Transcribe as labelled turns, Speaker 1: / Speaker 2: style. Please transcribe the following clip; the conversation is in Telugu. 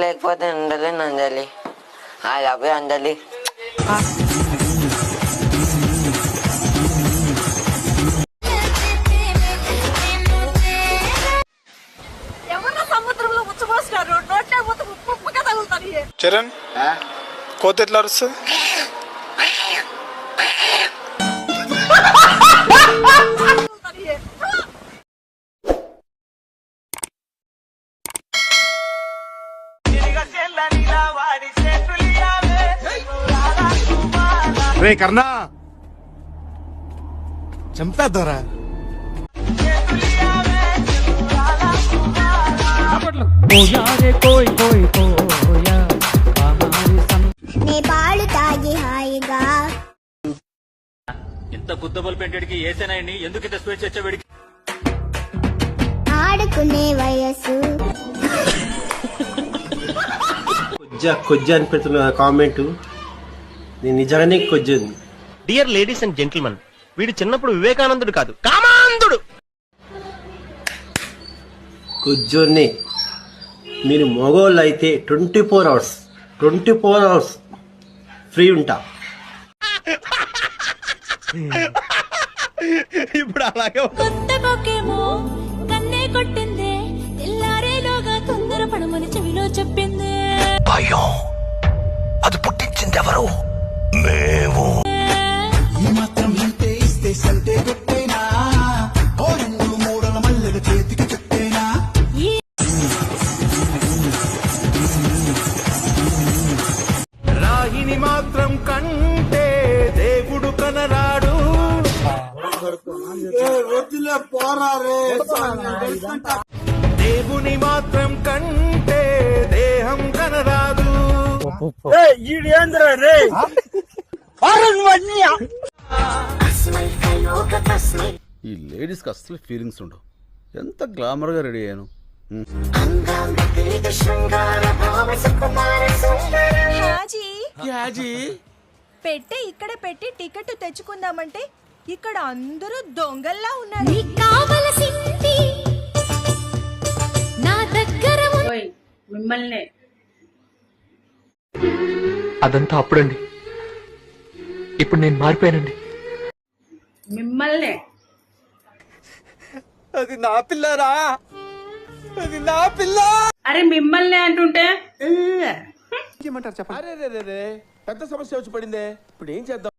Speaker 1: లేకపోతే ఉండలేను అంజలి. ఐ లవ్ యూ అంజలి.
Speaker 2: చరణ్ కోత ఎట్లా అరుస్తుంది?
Speaker 3: రే కర్ణా చంపేద్దారా.
Speaker 4: ఇంత గుద్దబల్ పెంటెడికి ఏసేనాయని ఎందుకు ఇంత స్పీడ్ చచ్చేవాడికి
Speaker 5: ఆడుకునే వయసు
Speaker 6: కొజ్జా అని పెడుతున్న కామెంట్ నేను నిజంగానే కొజ్జది.
Speaker 7: డియర్ లేడీస్ అండ్ జెంటిల్మెన్, వీడు చిన్నప్పుడు వివేకానందుడు కాదు, కామాంధుడు.
Speaker 6: కొజ్జోనే మీరు మగోళ్ళు అయితే 24 అవర్స్ ఫ్రీ ఉంటా.
Speaker 7: ఇప్పుడు అలాగే
Speaker 5: కొత్త కొక్కేమో కన్నే కొట్టిందే తెల్లారేలోగా తొందర పడమని చెవిలో చెప్పింది.
Speaker 7: భయం అది పుట్టించింది ఎవరు? మేము. రాహిని మాత్రం కంటే దేవుడు కనరాడు. దేవుని మాత్రం కంటే దేహం కనరాదు.
Speaker 3: ఈ లేడీస్ కి అస్సలు ఫీలింగ్స్ ఉండవు. ఎంత గ్లామర్ గా రెడీ అయ్యాను.
Speaker 8: పెట్టే ఇక్కడ పెట్టి టికెట్ తెచ్చుకుందామంటే ఇక్కడ అందరూ దొంగల్లా ఉన్నారు.
Speaker 5: నా దగ్గర
Speaker 9: మిమ్మల్ని
Speaker 10: అదంతా అప్పుడండి, ఇప్పుడు నేను మారిపోయానండి.
Speaker 9: మిమ్మల్ని
Speaker 7: అది నా పిల్లరా, అది నా పిల్ల.
Speaker 9: అరే మిమ్మల్ని అంటుంటే
Speaker 7: అరే పెద్ద సమస్య వచ్చి పడిందే, ఇప్పుడు ఏం చేద్దాం?